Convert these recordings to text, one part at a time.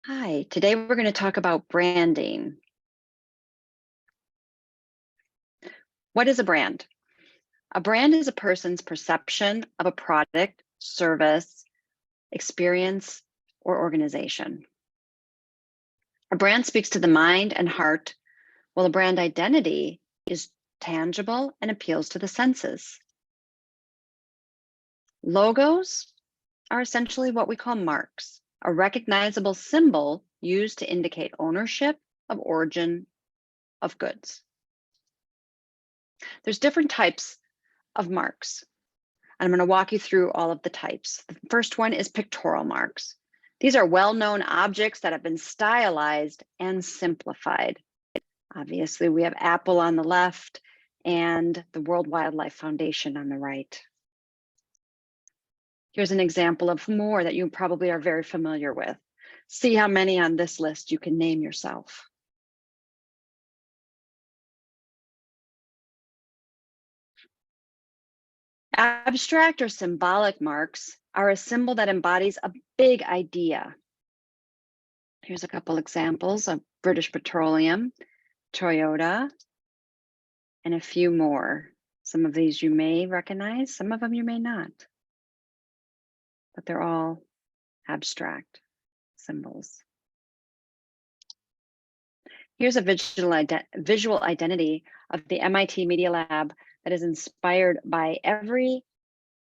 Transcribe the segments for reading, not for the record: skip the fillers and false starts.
Hi, today we're going to talk about branding. What is a brand? A brand is a person's perception of a product, service, experience, or organization. A brand speaks to the mind and heart, while a brand identity is tangible and appeals to the senses. Logos are essentially what we call marks, a recognizable symbol used to indicate ownership of origin of goods. There's different types of marks. I'm going to walk you through all of the types. The first one is pictorial marks. These are well-known objects that have been stylized and simplified. Obviously, we have Apple on the left and the World Wildlife Foundation on the right. Here's an example of more that you probably are very familiar with. See how many on this list you can name yourself. Abstract or symbolic marks are a symbol that embodies a big idea. Here's a couple examples of British Petroleum, Toyota, and a few more. Some of these you may recognize, some of them you may not, but they're all abstract symbols. Here's a visual identity of the MIT Media Lab that is inspired by every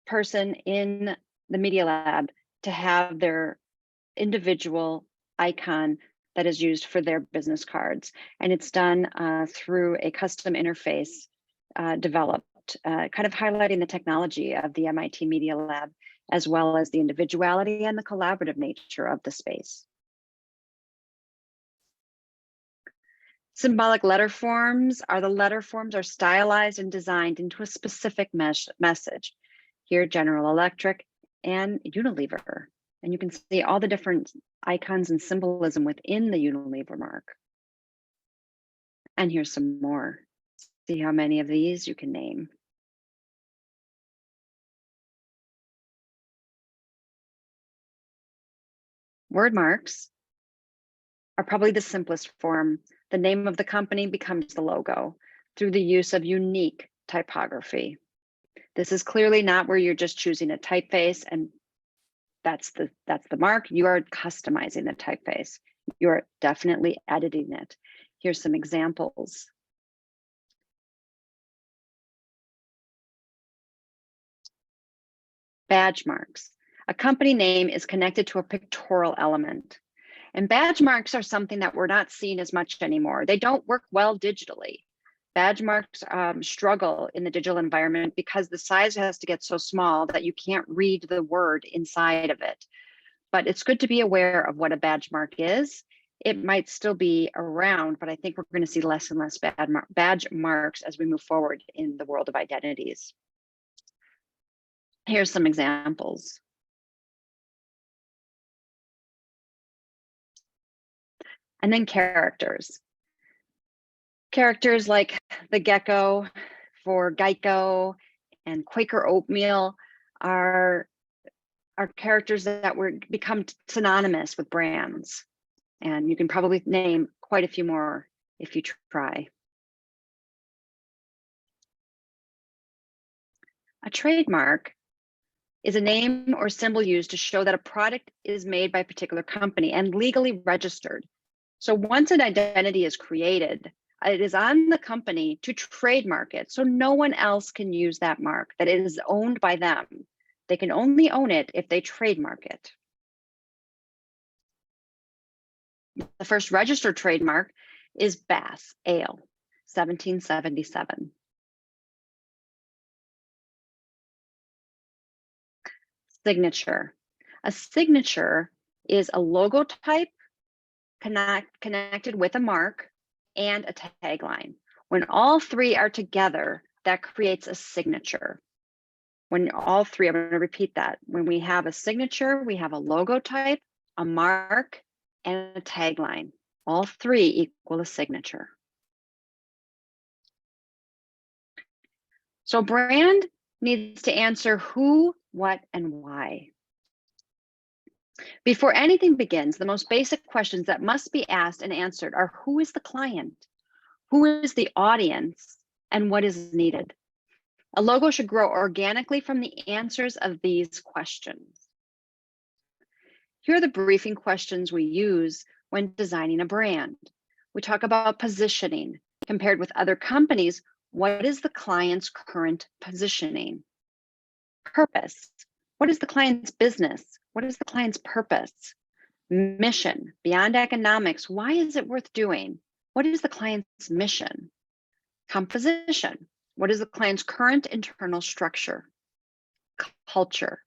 person in the Media Lab to have their individual icon that is used for their business cards. And it's done through a custom interface developed, kind of highlighting the technology of the MIT Media Lab, as well as the individuality and the collaborative nature of the space. Symbolic letter forms are the letter forms are stylized and designed into a specific message. Here, General Electric and Unilever. And you can see all the different icons and symbolism within the Unilever mark. And here's some more. See how many of these you can name. Word marks are probably the simplest form. The name of the company becomes the logo through the use of unique typography. This is clearly not where you're just choosing a typeface and that's the mark. You are customizing the typeface. You're definitely editing it. Here's some examples. Badge marks. A company name is connected to a pictorial element. And badge marks are something that we're not seeing as much anymore. They don't work well digitally. Badge marks struggle in the digital environment because the size has to get so small that you can't read the word inside of it. But it's good to be aware of what a badge mark is. It might still be around, but I think we're going to see less and less badge marks as we move forward in the world of identities. Here's some examples. And then characters. Characters like the gecko for Geico and Quaker oatmeal are characters that become synonymous with brands. And you can probably name quite a few more if you try. A trademark is a name or symbol used to show that a product is made by a particular company and legally registered. So once an identity is created, it is on the company to trademark it. So no one else can use that mark, that it is owned by them. They can only own it if they trademark it. The first registered trademark is Bass Ale, 1777. Signature. A signature is a logo type connected with a mark and a tagline. When all three are together, that creates a signature. When all three, I'm going to repeat that. When we have a signature, we have a logo type, a mark, and a tagline. All three equal a signature. So brand needs to answer who, what, and why. Before anything begins, the most basic questions that must be asked and answered are: who is the client? Who is the audience? And what is needed? A logo should grow organically from the answers of these questions. Here are the briefing questions we use when designing a brand. We talk about positioning. Compared with other companies, what is the client's current positioning? Purpose. What is the client's business? What is the client's purpose? Mission. Beyond economics, why is it worth doing? What is the client's mission? Composition. What is the client's current internal structure? Culture.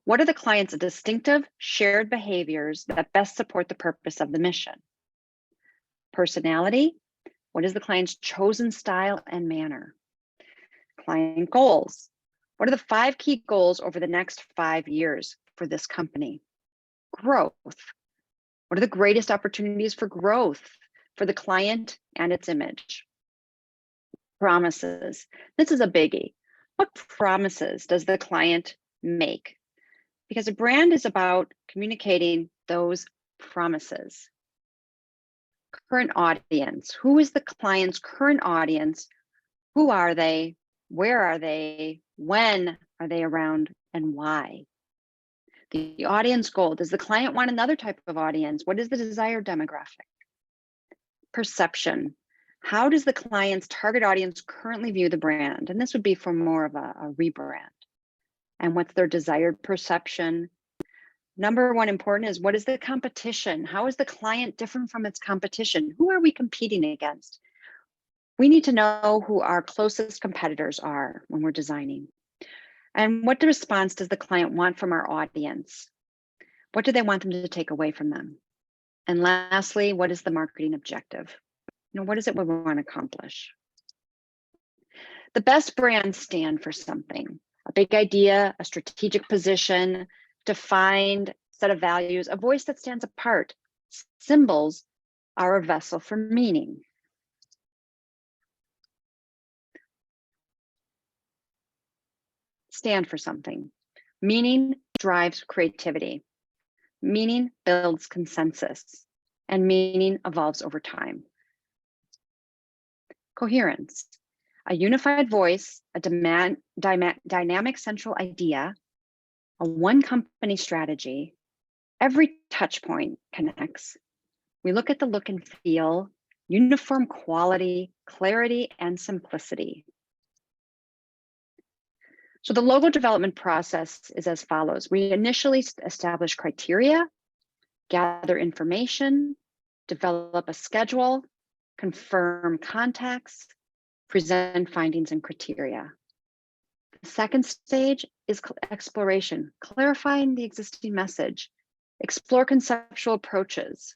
What are the client's distinctive shared behaviors that best support the purpose of the mission? Personality. What is the client's chosen style and manner? Client goals. What are the 5 key goals over the next 5 years for this company? Growth. What are the greatest opportunities for growth for the client and its image? Promises. This is a biggie. What promises does the client make? Because a brand is about communicating those promises. Current audience. Who is the client's current audience? Who are they? Where are they? When are they around, and why? The audience goal. Does the client want another type of audience? What is the desired demographic? Perception. How does the client's target audience currently view the brand? And this would be for more of a rebrand. And what's their desired perception? Number one important is, what is the competition? How is the client different from its competition? Who are we competing against? We need to know who our closest competitors are when we're designing. And what response does the client want from our audience? What do they want them to take away from them? And lastly, what is the marketing objective? What is it we want to accomplish? The best brands stand for something: a big idea, a strategic position, defined set of values, a voice that stands apart. Symbols are a vessel for meaning. Stand for something. Meaning drives creativity. Meaning builds consensus, and meaning evolves over time. Coherence. A unified voice, a dynamic central idea, a one company strategy. Every touch point connects. We look at the look and feel, uniform quality, clarity, and simplicity. So the logo development process is as follows. We initially establish criteria, gather information, develop a schedule, confirm contacts, present findings and criteria. The second stage is exploration, clarifying the existing message, explore conceptual approaches,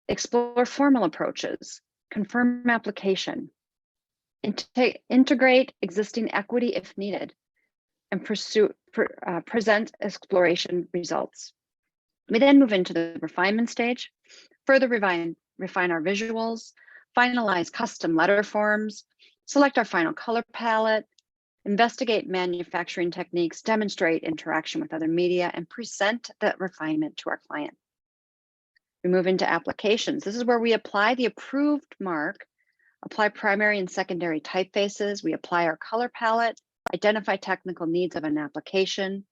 explore formal approaches, confirm application, integrate existing equity if needed, and present exploration results. We then move into the refinement stage, further refine our visuals, finalize custom letter forms, select our final color palette, investigate manufacturing techniques, demonstrate interaction with other media, and present that refinement to our client. We move into applications. This is where we apply the approved mark, apply primary and secondary typefaces, we apply our color palette, identify technical needs of an application,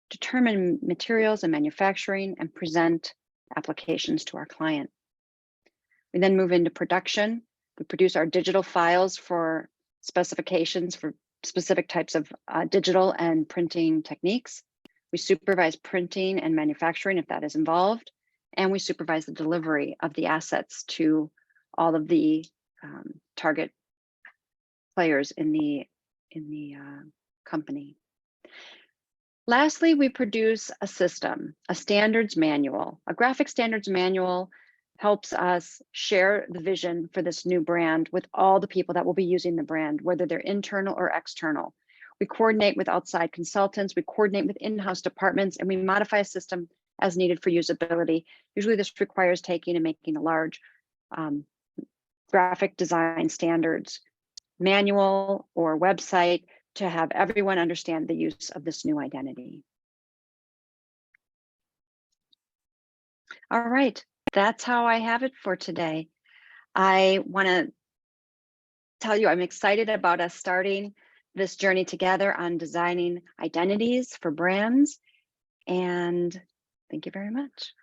determine materials and manufacturing, and present applications to our client. We then move into production. We produce our digital files for specifications for specific types of digital and printing techniques. We supervise printing and manufacturing if that is involved, and we supervise the delivery of the assets to all of the target players in the company. Lastly, we produce a system, a standards manual. A graphic standards manual helps us share the vision for this new brand with all the people that will be using the brand, whether they're internal or external. We coordinate with outside consultants, we coordinate with in-house departments, and we modify a system as needed for usability. Usually this requires taking and making a large graphic design standards manual or website to have everyone understand the use of this new identity. All right, that's how I have it for today. I want to tell you I'm excited about us starting this journey together on designing identities for brands. And thank you very much.